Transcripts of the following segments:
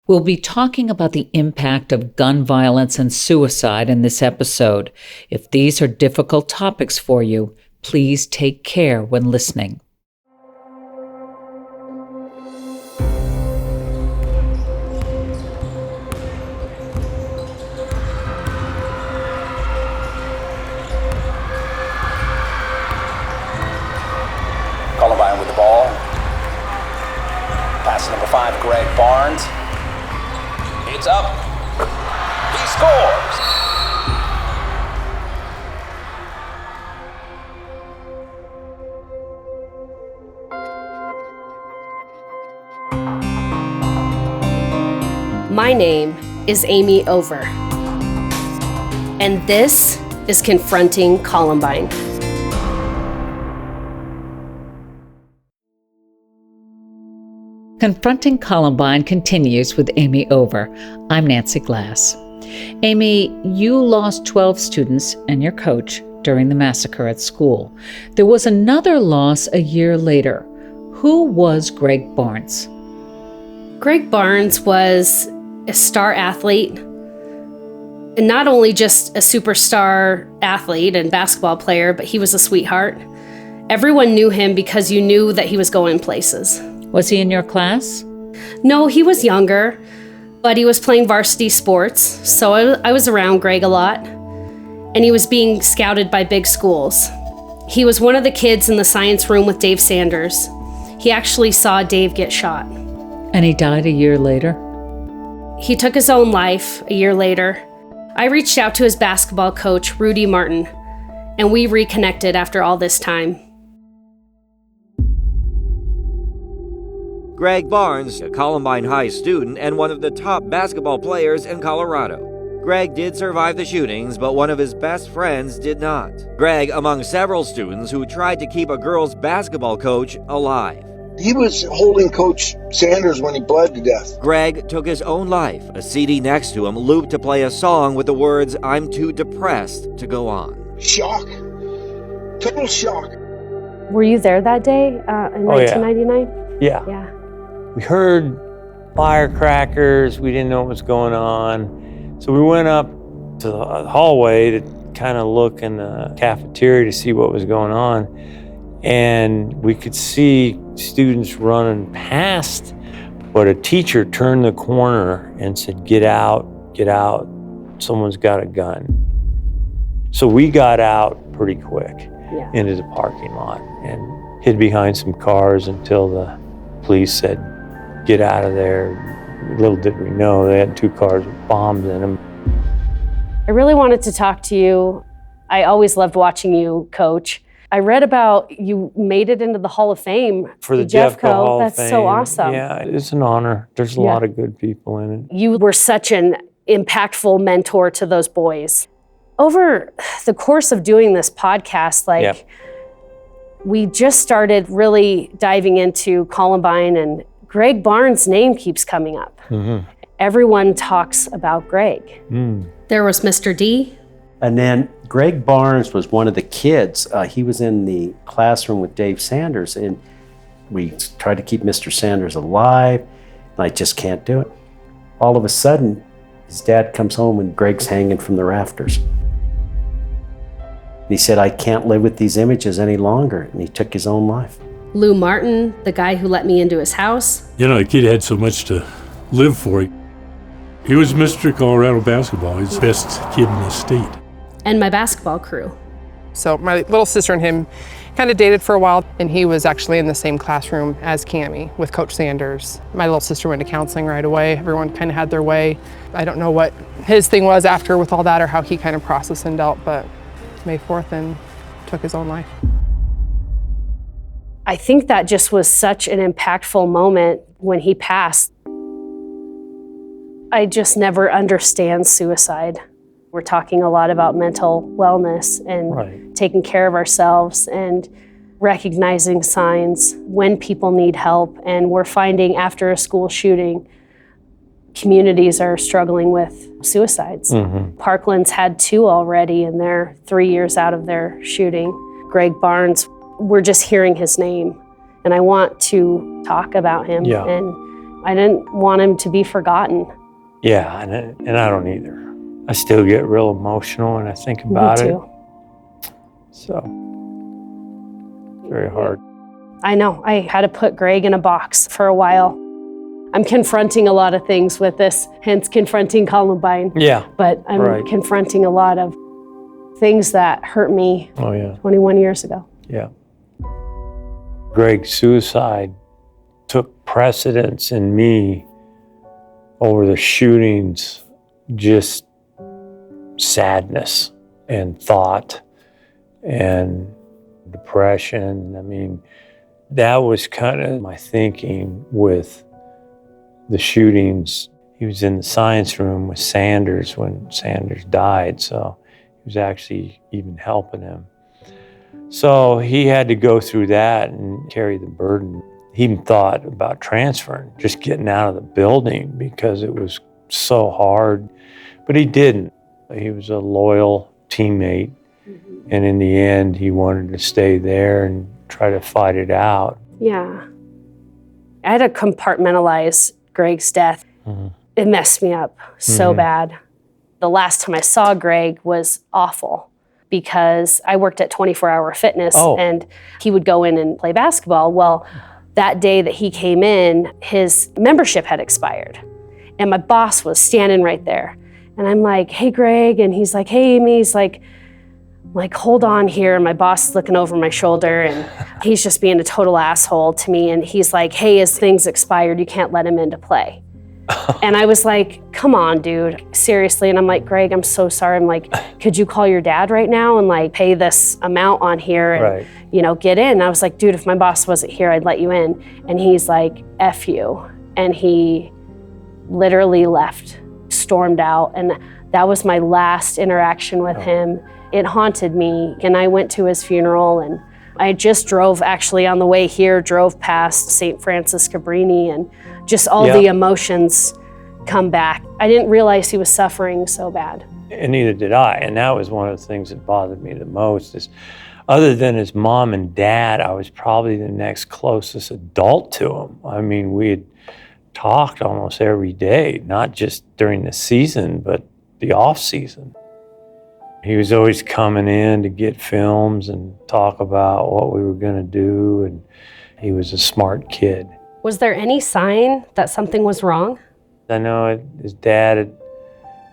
We'll be talking about the impact of gun violence and suicide in this episode. If these are difficult topics for you, please take care when listening. Columbine with the ball. Pass number 5, Greg Barnes. It's up. He scores. My name is Amy Over, and this is Confronting Columbine. Confronting Columbine continues with Amy Over. I'm Nancy Glass. Amy, you lost 12 students and your coach during the massacre at school. There was another loss a year later. Who was Greg Barnes? Greg Barnes was a star athlete, and not only just a superstar athlete and basketball player, but he was a sweetheart. Everyone knew him because you knew that he was going places. Was he in your class? No, he was younger, but he was playing varsity sports, so I was around Greg a lot, and he was being scouted by big schools. He was one of the kids in the science room with Dave Sanders. He actually saw Dave get shot. And he died a year later? He took his own life a year later. I reached out to his basketball coach, Rudy Martin, and we reconnected after all this time. Greg Barnes, a Columbine High student and one of the top basketball players in Colorado. Greg did survive the shootings, but one of his best friends did not. Greg among several students who tried to keep a girls' basketball coach alive. He was holding Coach Sanders when he bled to death. Greg took his own life, a CD next to him looped to play a song with the words, "I'm too depressed to go on." Shock. Total shock. Were you there that day in 1999? Yeah. We heard firecrackers. We didn't know what was going on. So we went up to the hallway to kind of look in the cafeteria to see what was going on. And we could see students running past, but a teacher turned the corner and said, get out, someone's got a gun. So we got out pretty quick into the parking lot and hid behind some cars until the police said, get out of there. Little did we know they had 2 cars with bombs in them. I really wanted to talk to you. I always loved watching you coach. I read about you made it into the Hall of Fame. For the Jeffco Hall of Fame. That's so awesome. Yeah, it's an honor. There's a lot of good people in it. You were such an impactful mentor to those boys. Over the course of doing this podcast, we just started really diving into Columbine, and Greg Barnes' name keeps coming up. Mm-hmm. Everyone talks about Greg. There was Mr. D. And then Greg Barnes was one of the kids. He was in the classroom with Dave Sanders, and we tried to keep Mr. Sanders alive, and I just can't do it. All of a sudden, his dad comes home and Greg's hanging from the rafters. And he said, I can't live with these images any longer, and he took his own life. Lou Martin, the guy who let me into his house. You know, the kid had so much to live for. He was Mr. Colorado basketball. He's the best kid in the state. And my basketball crew. So my little sister and him kind of dated for a while, and he was actually in the same classroom as Cammie with Coach Sanders. My little sister went to counseling right away. Everyone kind of had their way. I don't know what his thing was after with all that or how he kind of processed and dealt, but May 4th and took his own life. I think that just was such an impactful moment when he passed. I just never understand suicide. We're talking a lot about mental wellness and taking care of ourselves and recognizing signs when people need help. And we're finding after a school shooting, communities are struggling with suicides. Parkland's had 2 already, and they're 3 years out of their shooting. Greg Barnes, we're just hearing his name, and I want to talk about him. And I didn't want him to be forgotten. Yeah, and I don't either. I still get real emotional when I think about it. So, very hard. I know. I had to put Greg in a box for a while. I'm confronting a lot of things with this, hence confronting Columbine. Yeah. But I'm confronting a lot of things that hurt me 21 years ago. Yeah. Greg's suicide took precedence in me over the shootings, just sadness and thought and depression. I mean, that was kind of my thinking with the shootings. He was in the science room with Sanders when Sanders died, so he was actually even helping him. So he had to go through that and carry the burden. He even thought about transferring, just getting out of the building because it was so hard, but he didn't. He was a loyal teammate, and in the end, he wanted to stay there and try to fight it out. Yeah. I had to compartmentalize Greg's death. It messed me up so bad. The last time I saw Greg was awful because I worked at 24 Hour Fitness and he would go in and play basketball. Well, that day that he came in, his membership had expired and my boss was standing right there. And I'm like, hey, Greg. And he's like, hey, Amy. He's like, hold on here. And my boss is looking over my shoulder and he's just being a total asshole to me. And he's like, hey, his thing's expired. You can't let him into play. And I was like, come on, dude, seriously. And I'm like, Greg, I'm so sorry. I'm like, could you call your dad right now and like pay this amount on here and, you know, get in? And I was like, dude, if my boss wasn't here, I'd let you in. And he's like, F you. And he literally left, stormed out. And that was my last interaction with him. It haunted me. And I went to his funeral and I just drove, actually on the way here, drove past St. Francis Cabrini and just all the emotions come back. I didn't realize he was suffering so bad. And neither did I. And that was one of the things that bothered me the most is other than his mom and dad, I was probably the next closest adult to him. I mean, we had talked almost every day, not just during the season, but the off season. He was always coming in to get films and talk about what we were going to do, and he was a smart kid. Was there any sign that something was wrong? I know his dad had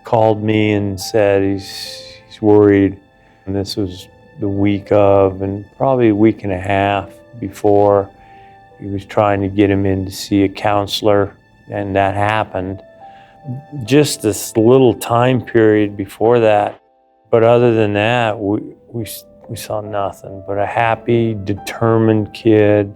called me and said he's worried, and this was the week of, and probably a week and a half before, he was trying to get him in to see a counselor, and that happened. Just this little time period before that. But other than that, we saw nothing but a happy, determined kid.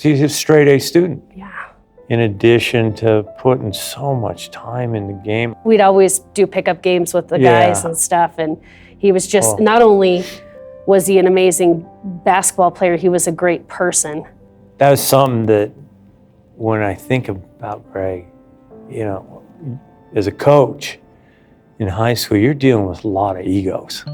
He's a straight A student. Yeah. In addition to putting so much time in the game. We'd always do pickup games with the guys and stuff. And he was just, not only was he an amazing basketball player, he was a great person. That was something that when I think about Greg, you know, as a coach, in high school, you're dealing with a lot of egos.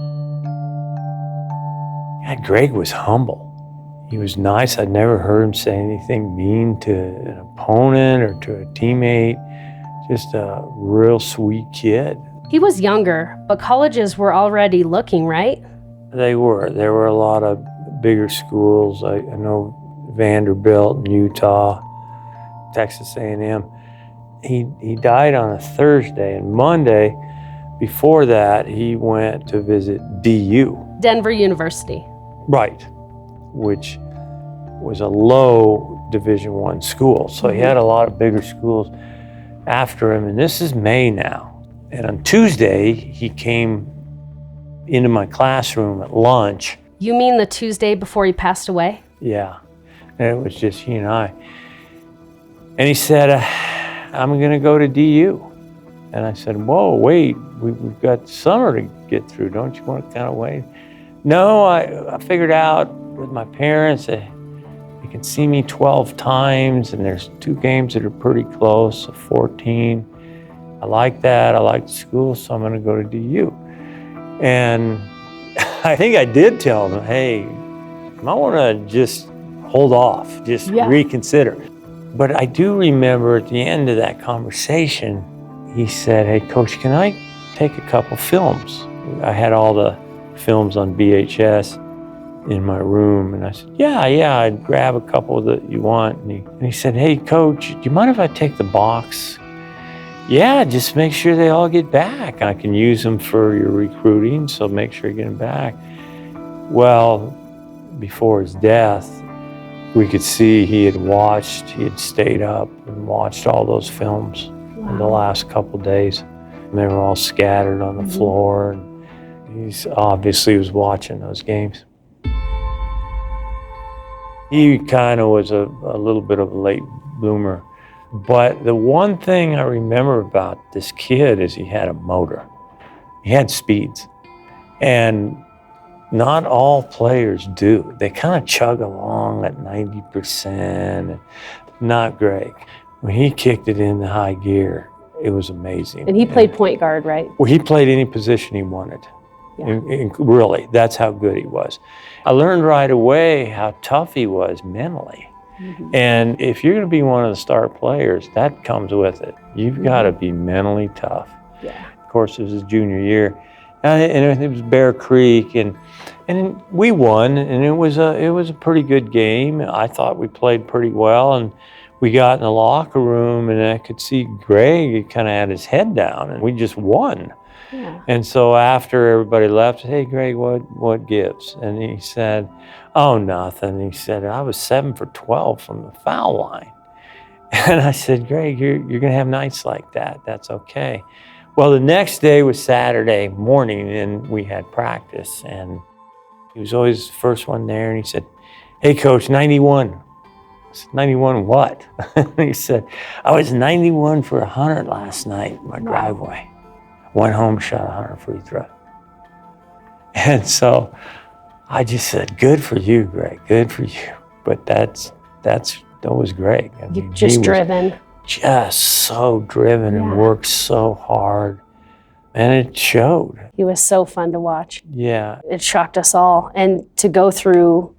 Yeah, Greg was humble. He was nice. I'd never heard him say anything mean to an opponent or to a teammate. Just a real sweet kid. He was younger, but colleges were already looking, right? They were. There were a lot of bigger schools. I know Vanderbilt in Utah, Texas A&M. He died on a Thursday, and Monday, before that, he went to visit DU. Denver University. Right, which was a low Division I school. So he had a lot of bigger schools after him, and this is May now. And on Tuesday, he came into my classroom at lunch. You mean the Tuesday before he passed away? Yeah, and it was just he and I. And he said, I'm gonna go to DU. And I said, whoa, wait, we've got summer to get through. Don't you want to kind of wait? No, I figured out with my parents that they can see me 12 times and there's 2 games that are pretty close, 14. I like that, I like the school, so I'm gonna go to DU. And I think I did tell them, hey, you might wanna just hold off, just reconsider. But I do remember at the end of that conversation, he said, "Hey, Coach, can I take a couple films?" I had all the films on VHS in my room, and I said, yeah, I'd grab a couple that you want. And he said, "Hey, Coach, do you mind if I take the box?" "Yeah, just make sure they all get back. I can use them for your recruiting, so make sure you get them back." Well, before his death, we could see he had stayed up and watched all those films in the last couple days. And they were all scattered on the floor. And he obviously was watching those games. He kind of was a little bit of a late bloomer. But the one thing I remember about this kid is he had a motor. He had speeds. And not all players do. They kind of chug along at 90%. Not Greg. When he kicked it into high gear, it was amazing. And he played point guard, right? Well, he played any position he wanted. Yeah. And really, that's how good he was. I learned right away how tough he was mentally. And if you're going to be one of the star players, that comes with it. You've got to be mentally tough. Yeah. Of course, it was his junior year. And it was Bear Creek, and we won, and it was a pretty good game. I thought we played pretty well, and we got in the locker room, and I could see Greg, he kind of had his head down, and we just won. Yeah. And so after everybody left, "Hey, Greg, what gives?" And he said, "Oh, nothing." He said, "I was 7 for 12 from the foul line." And I said, "Greg, you're going to have nights like that. That's okay." Well, the next day was Saturday morning, and we had practice, and he was always the first one there, and he said, "Hey, Coach, 91. I said, "91 what?" He said, "I was 91 for 100 last night in my driveway. Went home, shot 100 free throw." And so I just said, "Good for you, Greg, good for you." But that was Greg. I mean, Just driven. Just so driven and worked so hard. And it showed. He was so fun to watch. Yeah. It shocked us all. And to go through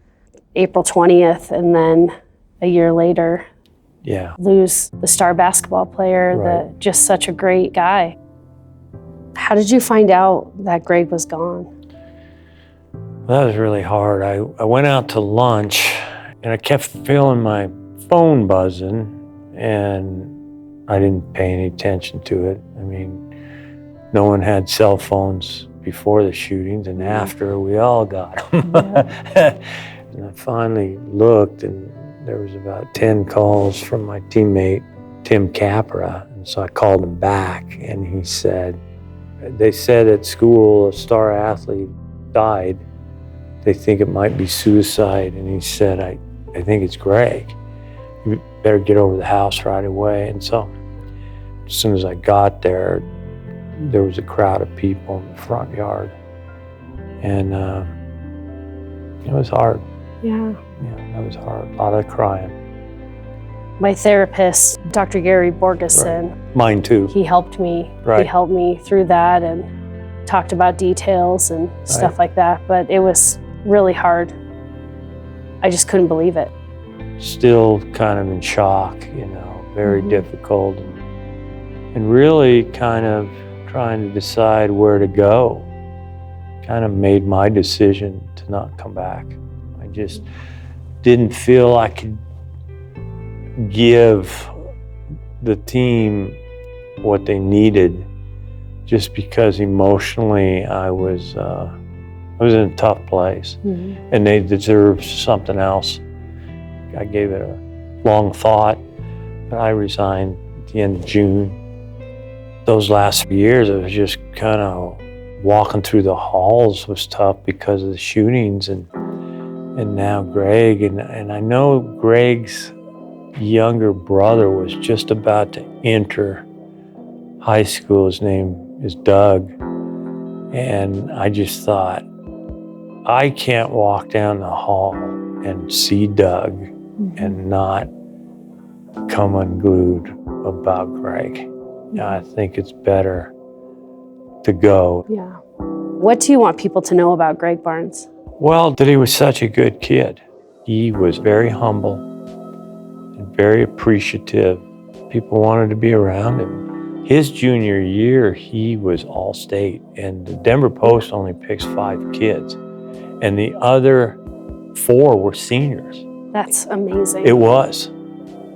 April 20th and then a year later, lose the star basketball player, just such a great guy. How did you find out that Greg was gone? That was really hard. I went out to lunch, and I kept feeling my phone buzzing, and I didn't pay any attention to it. I mean, no one had cell phones before the shootings, and after we all got them. And I finally looked, and there was about 10 calls from my teammate, Tim Capra. And so I called him back, and he said, "They said at school a star athlete died. They think it might be suicide." And he said, I think it's Greg. You better get over the house right away. And so as soon as I got there, there was a crowd of people in the front yard. And it was hard. Yeah. Yeah, it was hard. A lot of crying. My therapist, Dr. Gary Borgeson, Mine too. he helped me. Right. He helped me through that and talked about details and stuff like that. But it was really hard. I just couldn't believe it. Still kind of in shock, very difficult. And really kind of trying to decide where to go. Kind of made my decision to not come back. I just didn't feel I could give the team what they needed, just because emotionally I was in a tough place, and they deserved something else. I gave it a long thought, but I resigned at the end of June. Those last few years, it was just kind of walking through the halls was tough because of the shootings, and now Greg, and I know Greg's younger brother was just about to enter high school. His name is Doug. And I just thought, I can't walk down the hall and see Doug and not come unglued about Greg. I think it's better to go. Yeah. What do you want people to know about Greg Barnes? Well, that he was such a good kid. He was very humble, and very appreciative. People wanted to be around him. His junior year, he was all state, and the Denver Post only picks 5 kids, and the other 4 were seniors. That's amazing. It was.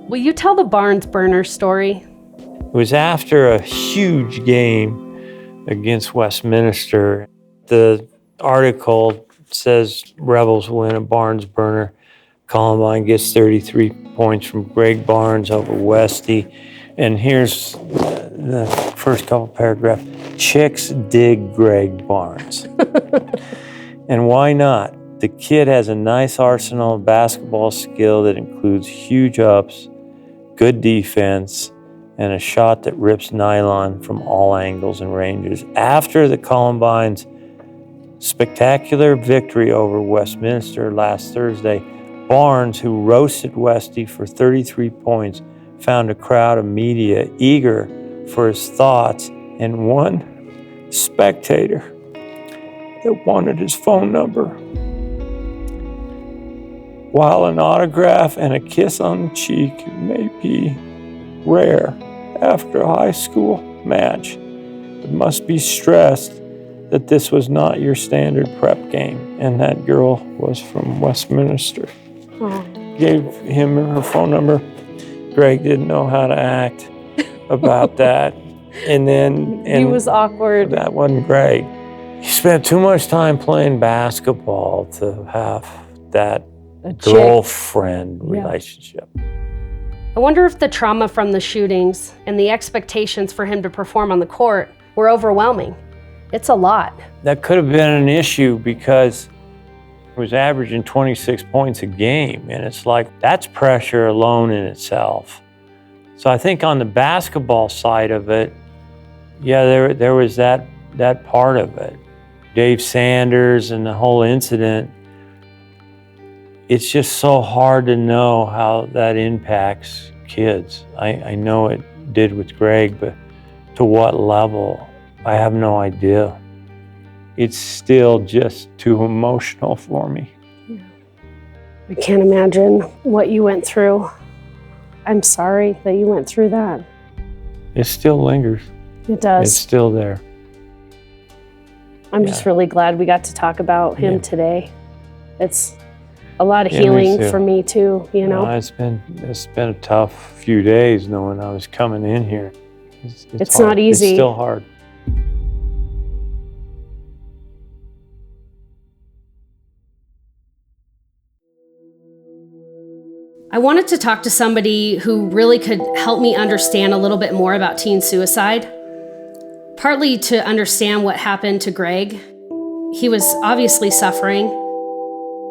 Will you tell the Barnes burner story? It was after a huge game against Westminster. The article says Rebels win a Barnes burner. Columbine gets 33 points from Greg Barnes over Westy. And here's the first couple paragraphs. Chicks dig Greg Barnes. And why not? The kid has a nice arsenal of basketball skill that includes huge ups, good defense, and a shot that rips nylon from all angles and ranges. After the Columbine's spectacular victory over Westminster last Thursday, Barnes, who roasted Westy for 33 points, found a crowd of media eager for his thoughts and one spectator that wanted his phone number. While an autograph and a kiss on the cheek may be rare after a high school match, it must be stressed that this was not your standard prep game, and that girl was from Westminster. Gave him her phone number. Greg didn't know how to act about that. And He was awkward. That wasn't Greg. He spent too much time playing basketball to have that girlfriend relationship. I wonder if the trauma from the shootings and the expectations for him to perform on the court were overwhelming. It's a lot. That could have been an issue because he was averaging 26 points a game, and it's like, that's pressure alone in itself. So I think on the basketball side of it, yeah, there was that part of it. Dave Sanders and the whole incident, it's just so hard to know how that impacts kids. I know it did with Greg, but to what level, I have no idea. It's still just too emotional for me. I can't imagine what you went through. I'm sorry that you went through that. It still lingers. It does. It's still there. I'm just really glad we got to talk about him today. It's a lot of healing for me too, you know? It's been a tough few days knowing I was coming in here. It's not easy. It's still hard. I wanted to talk to somebody who really could help me understand a little bit more about teen suicide. Partly to understand what happened to Greg. He was obviously suffering.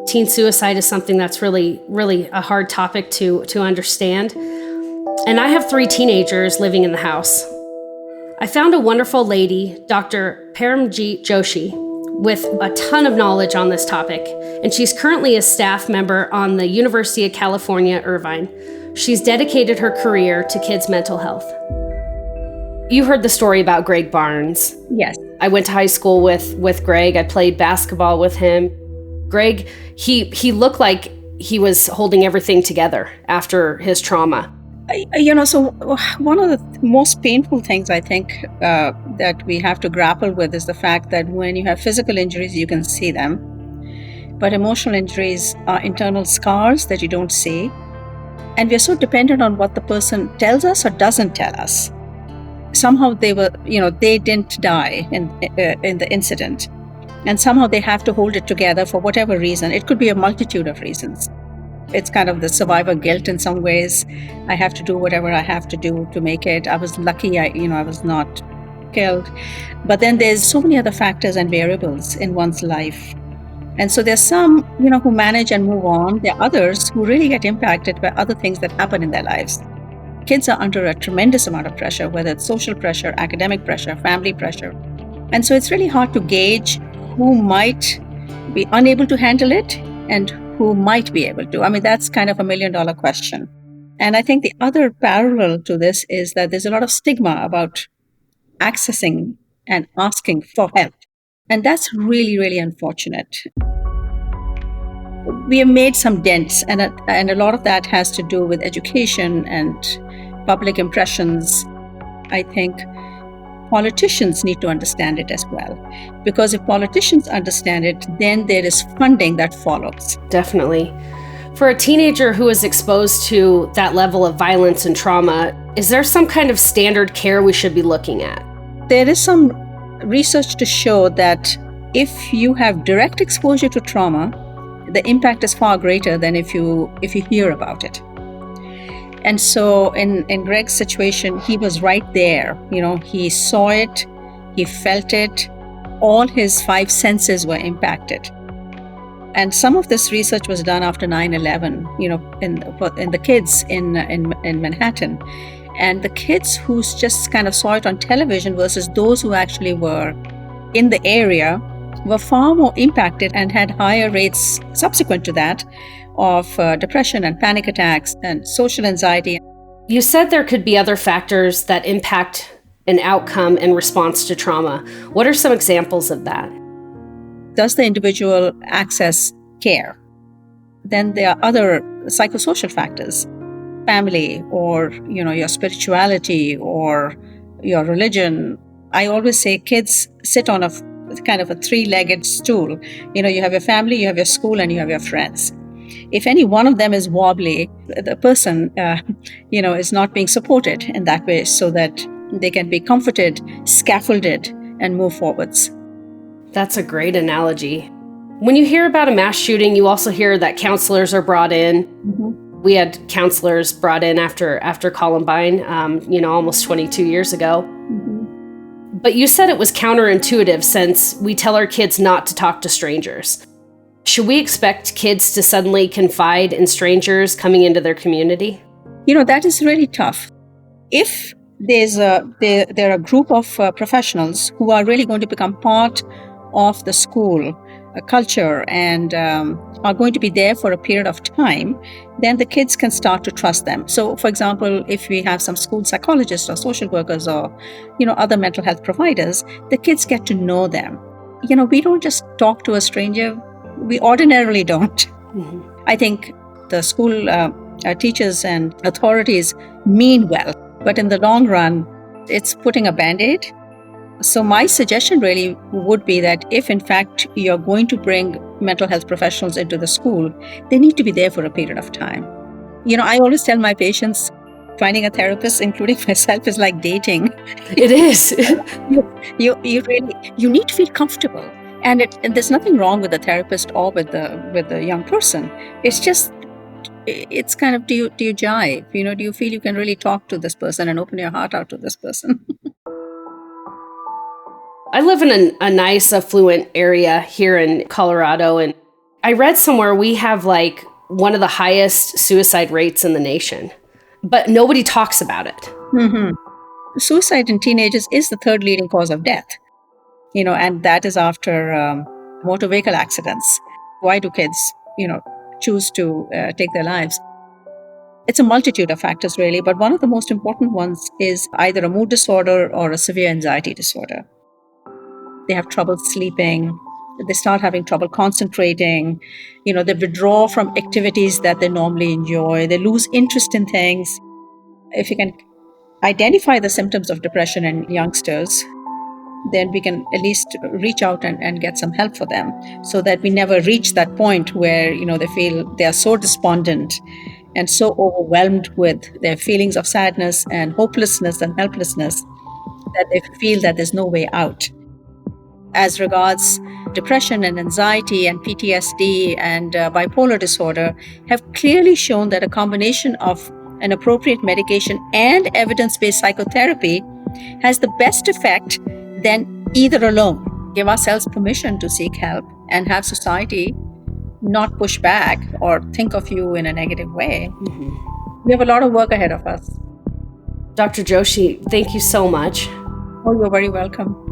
Teen suicide is something that's really, really a hard topic to understand. And I have 3 teenagers living in the house. I found a wonderful lady, Dr. Paramjeet Joshi, with a ton of knowledge on this topic, and she's currently a staff member on the University of California, Irvine. She's dedicated her career to kids' mental health. You heard the story about Greg Barnes. Yes. I went to high school with Greg. I played basketball with him. Greg, he looked like he was holding everything together after his trauma. So one of the most painful things I think that we have to grapple with is the fact that when you have physical injuries, you can see them. But emotional injuries are internal scars that you don't see. And we're so dependent on what the person tells us or doesn't tell us. Somehow they didn't die in the incident. And somehow they have to hold it together for whatever reason. It could be a multitude of reasons. It's kind of the survivor guilt in some ways. I have to do whatever I have to do to make it. I was lucky, I was not killed. But then there's so many other factors and variables in one's life. And so there's some, who manage and move on. There are others who really get impacted by other things that happen in their lives. Kids are under a tremendous amount of pressure, whether it's social pressure, academic pressure, family pressure. And so it's really hard to gauge who might be unable to handle it and who might be able to. That's kind of $1 million question. And I think the other parallel to this is that there's a lot of stigma about accessing and asking for help. And that's really, really unfortunate. we have made some dents, and a lot of that has to do with education and public impressions. I think politicians need to understand it as well, because if politicians understand it, then there is funding that follows. Definitely. For a teenager who is exposed to that level of violence and trauma, is there some kind of standard care we should be looking at? There is some research to show that if you have direct exposure to trauma, the impact is far greater than if you hear about it. And so in Greg's situation, he was right there. He saw it, he felt it, all his 5 senses were impacted. And some of this research was done after 9/11, in the kids in Manhattan. And the kids who just kind of saw it on television versus those who actually were in the area were far more impacted and had higher rates subsequent to that of depression and panic attacks and social anxiety. You said there could be other factors that impact an outcome in response to trauma. What are some examples of that? Does the individual access care? Then there are other psychosocial factors, family, or your spirituality or your religion. I always say kids sit on a kind of a 3-legged stool. You have your family, you have your school, and you have your friends. If any one of them is wobbly, the person is not being supported in that way so that they can be comforted, scaffolded, and move forwards. That's a great analogy. When you hear about a mass shooting, you also hear that counselors are brought in. Mm-hmm. We had counselors brought in after Columbine, almost 22 years ago. Mm-hmm. But you said it was counterintuitive since we tell our kids not to talk to strangers. Should we expect kids to suddenly confide in strangers coming into their community? That is really tough. If there are a group of professionals who are really going to become part of the school culture and are going to be there for a period of time, then the kids can start to trust them. So, for example, if we have some school psychologists or social workers or, other mental health providers, the kids get to know them. We don't just talk to a stranger. We ordinarily don't. Mm-hmm. I think the school teachers and authorities mean well, but in the long run, it's putting a Band-Aid. So my suggestion really would be that if in fact you're going to bring mental health professionals into the school, they need to be there for a period of time. I always tell my patients, finding a therapist, including myself, is like dating. It is. you need to feel comfortable. And there's nothing wrong with the therapist or with the young person. It's kind of, do you jive? Do you feel you can really talk to this person and open your heart out to this person? I live in a nice, affluent area here in Colorado, and I read somewhere we have one of the highest suicide rates in the nation, but nobody talks about it. Mm-hmm. Suicide in teenagers is the 3rd leading cause of death, and that is after motor vehicle accidents. Why do kids, choose to take their lives? It's a multitude of factors, really, but one of the most important ones is either a mood disorder or a severe anxiety disorder. They have trouble sleeping, they start having trouble concentrating, they withdraw from activities that they normally enjoy, they lose interest in things. If you can identify the symptoms of depression in youngsters, then we can at least reach out and get some help for them so that we never reach that point where, they feel they are so despondent and so overwhelmed with their feelings of sadness and hopelessness and helplessness that they feel that there's no way out. As regards depression and anxiety and PTSD and bipolar disorder have clearly shown that a combination of an appropriate medication and evidence-based psychotherapy has the best effect than either alone. Give ourselves permission to seek help and have society not push back or think of you in a negative way. Mm-hmm. We have a lot of work ahead of us. Dr. Joshi, thank you so much. Oh, you're very welcome.